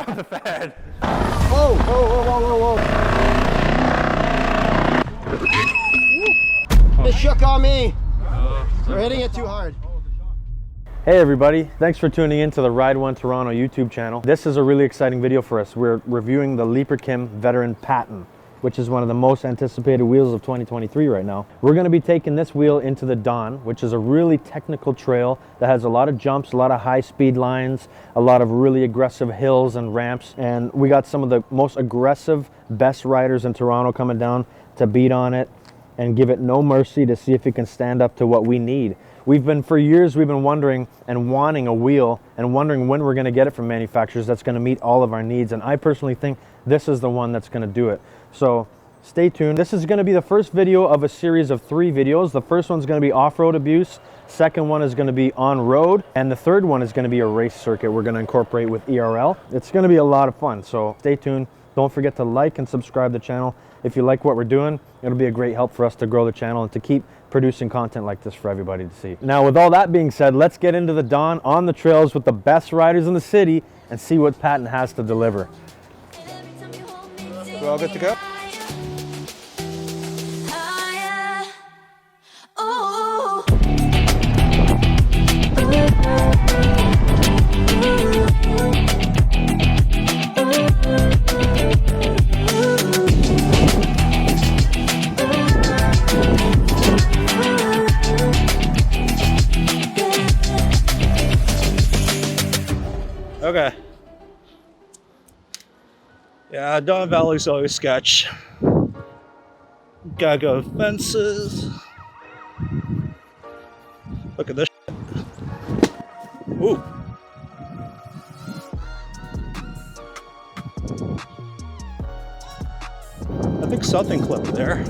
off the fan. Whoa, whoa, whoa, whoa, whoa. It shook on me. We're hitting it too hard. Hey everybody, thanks for tuning in to the Ride One Toronto YouTube channel. This is a really exciting video for us. We're reviewing the Leaperkim Veteran Patton, which is one of the most anticipated wheels of 2023 right now. We're gonna be taking this wheel into the Dawn, which is a really technical trail that has a lot of jumps, a lot of high speed lines, a lot of really aggressive hills and ramps. And we got some of the most aggressive, best riders in Toronto coming down to beat on it and give it no mercy to see if it can stand up to what we need. For years, we've been wondering and wanting a wheel and wondering when we're gonna get it from manufacturers that's gonna meet all of our needs. And I personally think this is the one that's gonna do it. So stay tuned. This is gonna be the first video of a series of 3 videos. The first one's gonna be off-road abuse. Second one is gonna be on-road. And the third one is gonna be a race circuit we're gonna incorporate with ERL. It's gonna be a lot of fun, so stay tuned. Don't forget to like and subscribe to the channel. If you like what we're doing, it'll be a great help for us to grow the channel and to keep producing content like this for everybody to see. Now, with all that being said, let's get into the Dawn on the trails with the best riders in the city and see what Patton has to deliver. We're all good to go? Okay. Yeah, Dawn Valley's always sketch. Gotta go fences. Look at this shit. Ooh. I think something clipped there.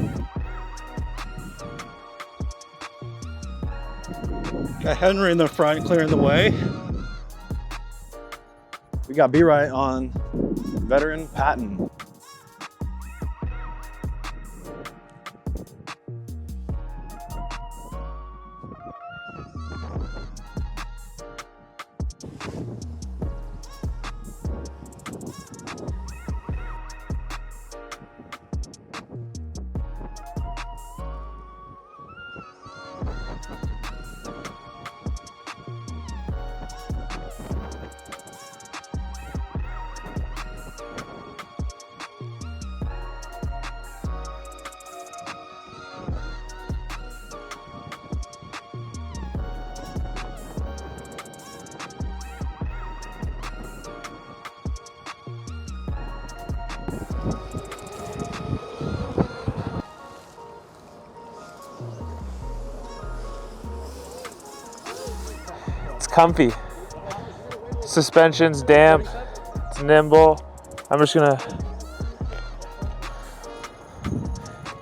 Got Henry in the front clearing the way. We got B-Right on Veteran Patton. Comfy. Suspension's damp, it's nimble. I'm just gonna...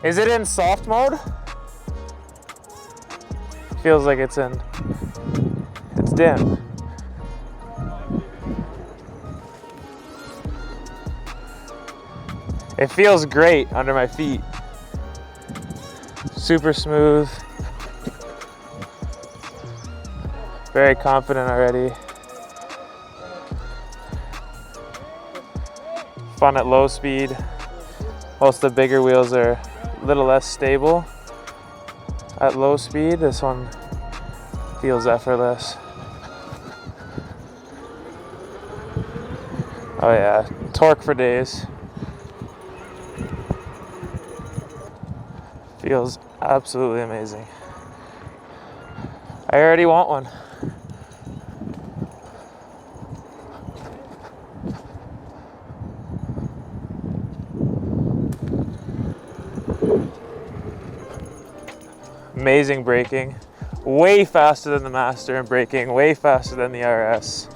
Is it in soft mode? Feels like it's dim. It feels great under my feet. Super smooth. Very confident already. Fun at low speed. Most of the bigger wheels are a little less stable at low speed. This one feels effortless. Oh yeah, torque for days. Feels absolutely amazing. I already want one. Amazing braking, way faster than the Master in braking, way faster than the RS.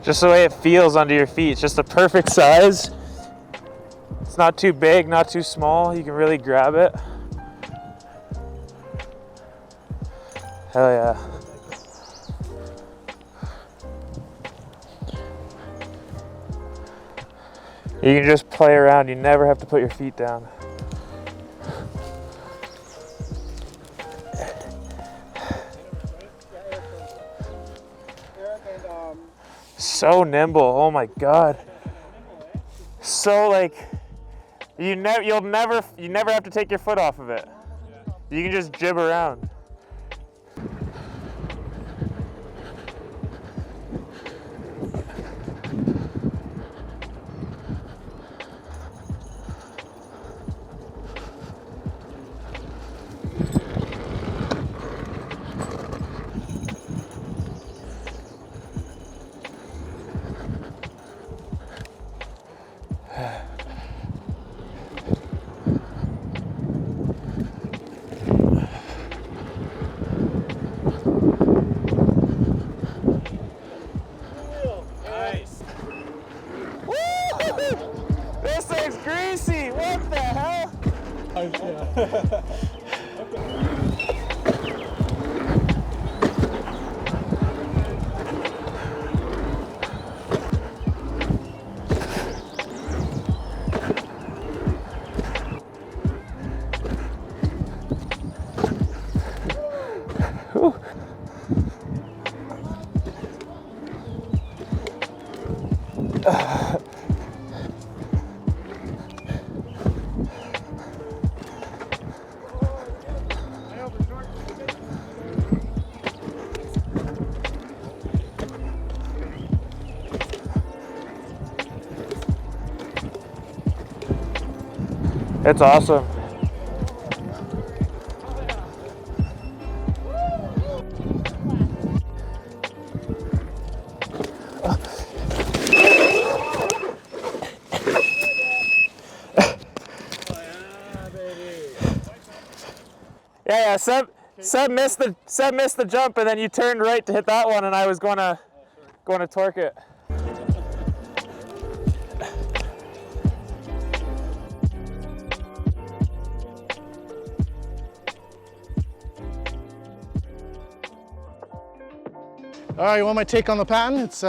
Just the way it feels under your feet, it's just the perfect size. It's not too big, not too small, you can really grab it. Hell yeah. You can just play around. You never have to put your feet down. So nimble, oh my God. So like, you never have to take your foot off of it. You can just jib around. This thing's greasy. What the hell? It's awesome. Yeah, Seb missed the jump, and then you turned right to hit that one, and I was going to torque it. All right, you want my take on the Patton? It's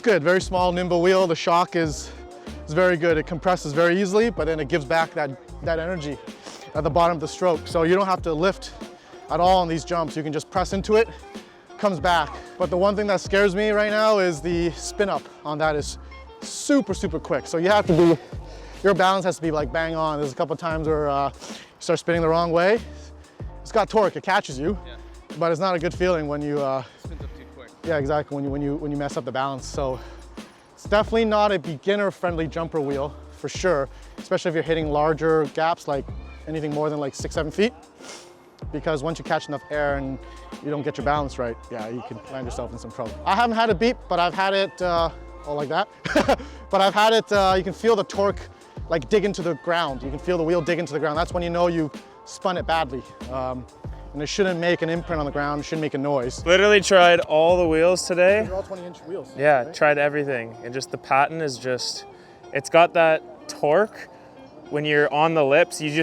good, very small, nimble wheel. The shock is very good. It compresses very easily, but then it gives back that energy at the bottom of the stroke. So you don't have to lift at all on these jumps. You can just press into it, comes back. But the one thing that scares me right now is the spin up on that is super, super quick. So you have to be, your balance has to be like bang on. There's a couple of times where you start spinning the wrong way. It's got torque, it catches you, but it's not a good feeling when you, yeah, exactly, when you mess up the balance. So it's definitely not a beginner-friendly jumper wheel, for sure, especially if you're hitting larger gaps, like anything more than like 6-7 feet, because once you catch enough air and you don't get your balance right, yeah, you can land yourself in some trouble. I haven't had it beep, but I've had it, oh, like that. But I've had it, you can feel the torque like dig into the ground. You can feel the wheel dig into the ground. That's when you know you spun it badly. And it shouldn't make an imprint on the ground, it shouldn't make a noise. Literally tried all the wheels today. They're all 20-inch wheels. Yeah, right? Tried everything. And just the Patton is just, it's got that torque when you're on the lips. You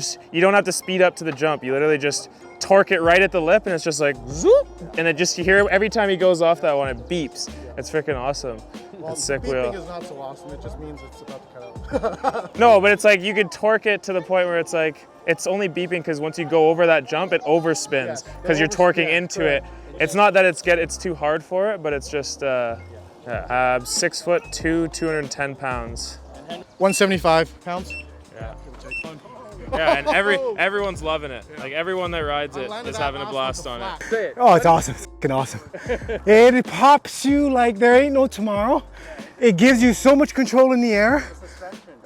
don't have to speed up to the jump. You literally just torque it right at the lip and it's just like zoop. And it just, you hear every time he goes off that one, it beeps. It's freaking awesome. Well, it's sick beeping wheel. is not so awesome, it just means it's about to cut out. No, but it's like you could torque it to the point where it's like, it's only beeping because once you go over that jump, it overspins because you're torquing into it. It's not that it's too hard for it, but it's just 6'2", 210 pounds. 175 pounds. Yeah. Yeah, and everyone's loving it. Like everyone that rides it is having a blast on it. Oh, it's awesome. It's fucking awesome. It pops you like there ain't no tomorrow. It gives you so much control in the air.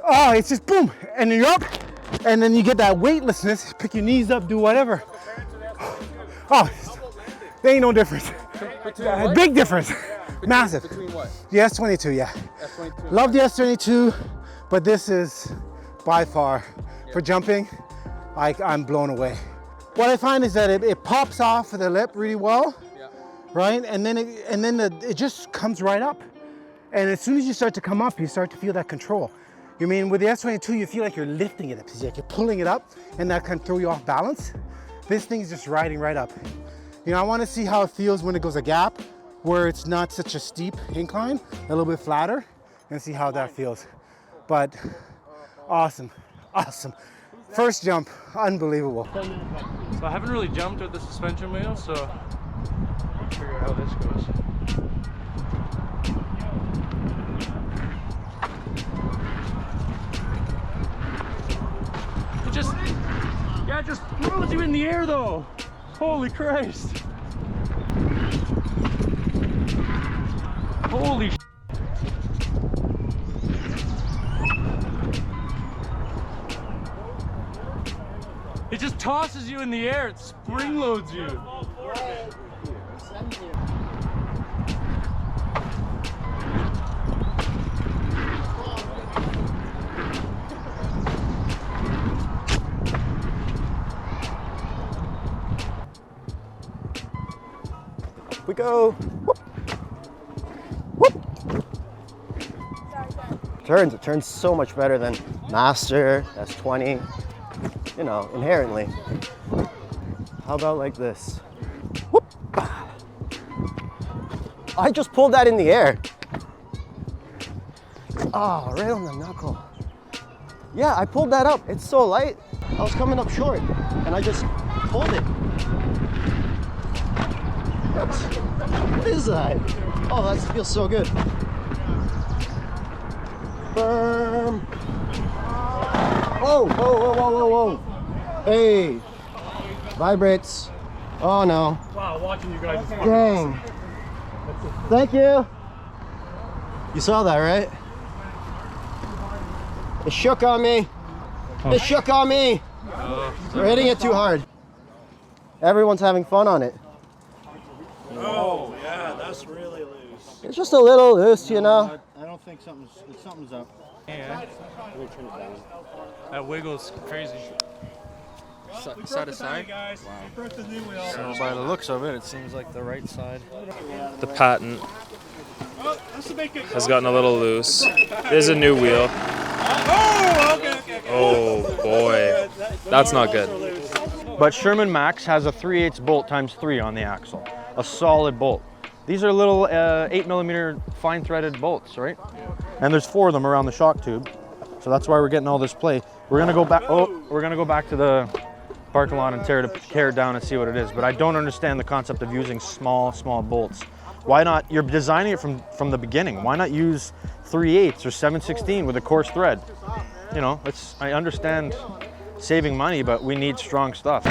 Oh, it's just boom, and you're up, and then you get that weightlessness. Pick your knees up, do whatever. Oh, there ain't no difference. Big difference. Massive. Between what? The S22, yeah. S22. Love the S22, but this is by far, for jumping, I'm blown away. What I find is that it pops off of the lip really well, right? And then it just comes right up. And as soon as you start to come up, you start to feel that control. You mean with the S22, you feel like you're lifting it up, like you're pulling it up, and that can throw you off balance. This thing's just riding right up. You know, I want to see how it feels when it goes a gap, where it's not such a steep incline, a little bit flatter, and see how that feels. but awesome, awesome. First jump, unbelievable. So I haven't really jumped with the suspension wheel, so I'll figure out how this goes. It just throws you in the air though. Holy Christ. Holy sh**. It just tosses you in the air. It spring loads you. We go. Whoop. Whoop. It turns so much better than Master, S20, you know, inherently. How about like this? Whoop. I just pulled that in the air. Oh, right on the knuckle. Yeah, I pulled that up. It's so light. I was coming up short and I just pulled it. What is that? Oh, that feels so good. Whoa, whoa, whoa, whoa, whoa, whoa. Hey, vibrates. Oh no. Wow, watching you guys is fun. Dang. Thank you. You saw that, right? It shook on me. It shook on me. We're hitting it too hard. Everyone's having fun on it. Oh, yeah, that's really loose. It's just a little loose, you know. I don't think something's up. Yeah. That wiggle's crazy. Side to side. Wow. So by the looks of it, it seems like the right side. The Patton has gotten a little loose. There's a new wheel. Oh boy, that's not good. But Sherman Max has a 3/8 bolt times 3 on the axle, a solid bolt. These are little 8mm fine threaded bolts, right? And there's 4 of them around the shock tube, so that's why we're getting all this play. We're gonna go back. Oh, we're gonna go back to the parking lot and tear it down and see what it is. But I don't understand the concept of using small bolts. Why not? You're designing it from the beginning. Why not use 3/8 or 7/16 with a coarse thread? You know, I understand saving money, but we need strong stuff.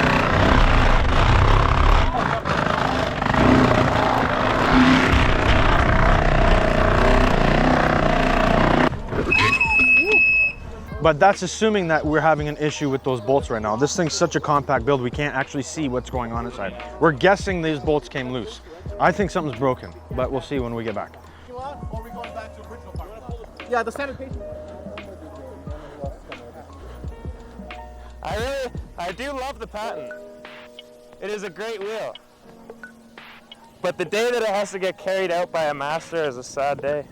But that's assuming that we're having an issue with those bolts right now. This thing's such a compact build, we can't actually see what's going on inside. We're guessing these bolts came loose. I think something's broken, but we'll see when we get back. Yeah, the sanitation. I do love the Patton. It is a great wheel. But the day that it has to get carried out by a master is a sad day.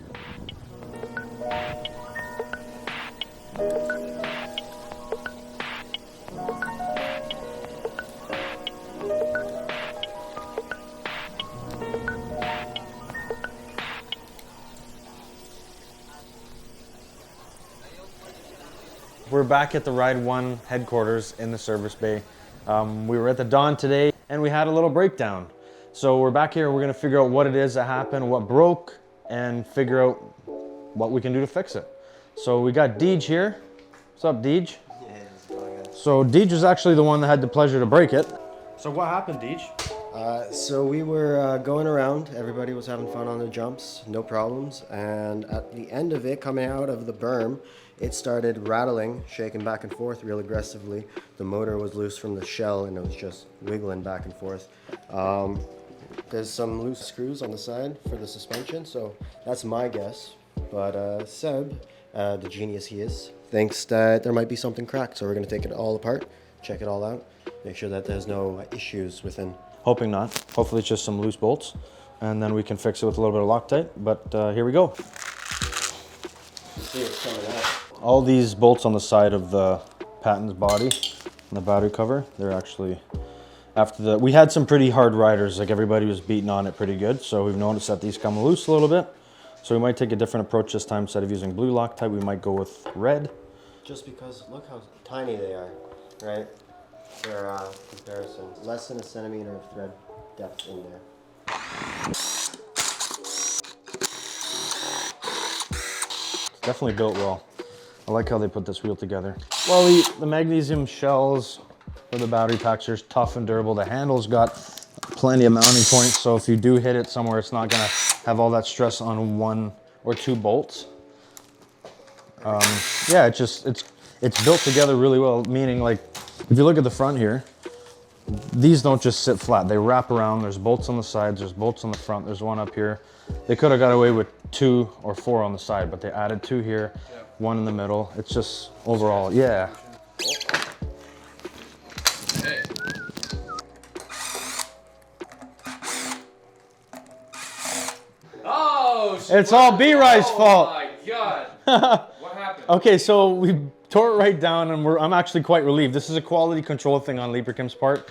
We're back at the Ride One headquarters in the service bay. We were at the Dawn today and we had a little breakdown. So we're back here, we're gonna figure out what it is that happened, what broke, and figure out what we can do to fix it. So we got Deej here. What's up, Deej? So Deej was actually the one that had the pleasure to break it. So what happened, Deej? So we were going around, everybody was having fun on the jumps, no problems, and at the end of it, coming out of the berm, it started rattling, shaking back and forth real aggressively. The motor was loose from the shell and it was just wiggling back and forth. There's some loose screws on the side for the suspension, so that's my guess. But Seb, the genius he is, thinks that there might be something cracked, so we're gonna take it all apart, check it all out, make sure that there's no issues within. Hoping not. Hopefully it's just some loose bolts and then we can fix it with a little bit of Loctite, but here we go. See what's coming out. All these bolts on the side of the Patton's body, and the battery cover, they're actually, we had some pretty hard riders, like everybody was beating on it pretty good, so we've noticed that these come loose a little bit. So we might take a different approach this time. Instead of using blue Loctite, we might go with red. Just because look how tiny they are, right? For comparison, less than a centimeter of thread depth in there. It's definitely built well. I like how they put this wheel together. Well, the magnesium shells for the battery packs are tough and durable. The handle's got plenty of mounting points, so if you do hit it somewhere, it's not gonna have all that stress on 1 or 2 bolts. Yeah, it's built together really well, meaning like, if you look at the front here, these don't just sit flat. They wrap around. There's bolts on the sides. There's bolts on the front. There's one up here. They could have got away with 2 or 4 on the side, but they added 2 here, 1 in the middle. It's just overall, yeah. Hey. Oh, It's all B-Ride's fault. Oh my God. What happened? Okay, so we tore it right down, and I'm actually quite relieved. This is a quality control thing on Librachem's part,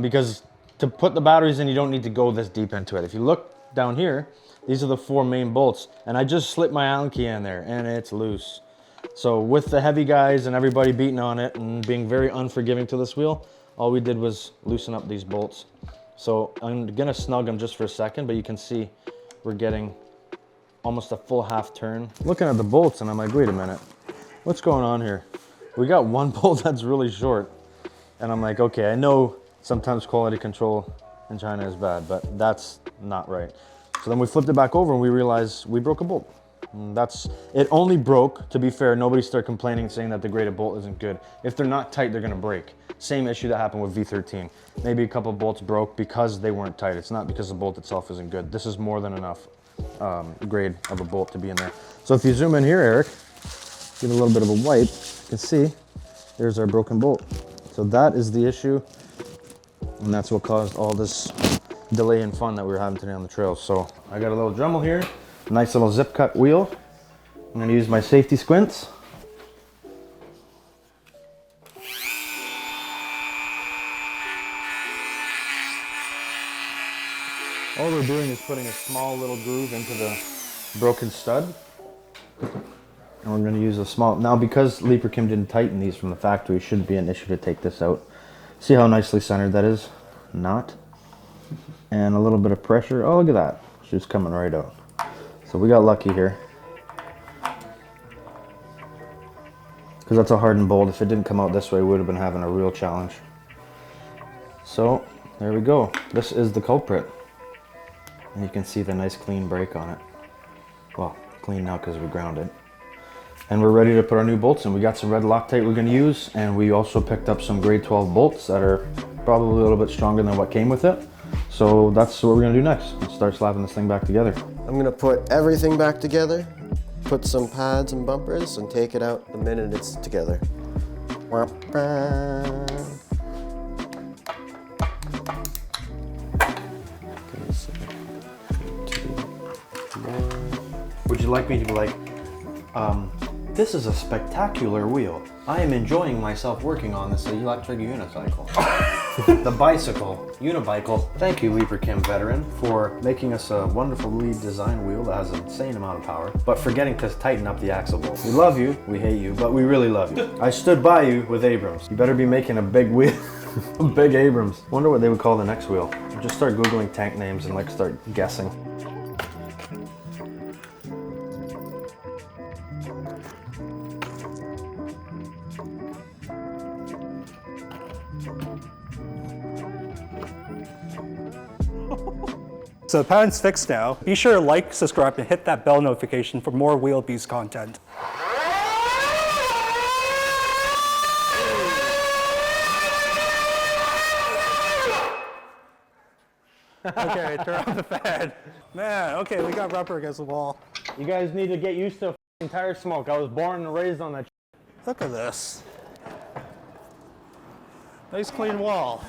because to put the batteries in, you don't need to go this deep into it. If you look down here, these are the 4 main bolts, and I just slipped my Allen key in there, and it's loose. So with the heavy guys and everybody beating on it and being very unforgiving to this wheel, all we did was loosen up these bolts. So I'm gonna snug them just for a second, but you can see we're getting almost a full half turn. Looking at the bolts, and I'm like, wait a minute, what's going on here? We got one bolt that's really short, and I'm like, okay, I know sometimes quality control in China is bad, but that's not right. So then we flipped it back over and we realized we broke a bolt. And it only broke, to be fair, nobody started complaining saying that the graded bolt isn't good. If they're not tight, they're gonna break. Same issue that happened with V13. Maybe a couple of bolts broke because they weren't tight. It's not because the bolt itself isn't good. This is more than enough grade of a bolt to be in there. So if you zoom in here, Eric, give it a little bit of a wipe, you can see there's our broken bolt. So that is the issue, and that's what caused all this delay in fun that we were having today on the trails. So I got a little Dremel here, nice little zip cut wheel. I'm gonna use my safety squints. All we're doing is putting a small little groove into the broken stud. And we're gonna use a small, now because Librachem didn't tighten these from the factory, it shouldn't be an issue to take this out. See how nicely centered that is? Not. And a little bit of pressure, oh look at that, it's just coming right out. So we got lucky here. Because that's a hardened bolt. If it didn't come out this way, we would have been having a real challenge. So there we go, this is the culprit. And you can see the nice clean break on it. Well, clean now because we ground it. And we're ready to put our new bolts in. We got some red Loctite we're gonna use, and we also picked up some grade 12 bolts that are probably a little bit stronger than what came with it. So that's what we're gonna do next. Let's start slapping this thing back together. I'm gonna put everything back together, put some pads and bumpers, and take it out the minute it's together. Would you like me to be like, this is a spectacular wheel. I am enjoying myself working on this electric unicycle. The bicycle, unicycle. Thank you, Librachem Veteran, for making us a wonderfully designed wheel that has an insane amount of power, but forgetting to tighten up the axle bolt. We love you, we hate you, but we really love you. I stood by you with Abrams. You better be making a big wheel. A big Abrams. Wonder what they would call the next wheel. Just start Googling tank names and like start guessing. So the pattern's fixed now. Be sure to like, subscribe, and hit that bell notification for more Wheel Beast content. Okay, turn on the fan. Man, okay, we got rubber against the wall. You guys need to get used to tire smoke. I was born and raised on that. Look at this. Nice clean wall.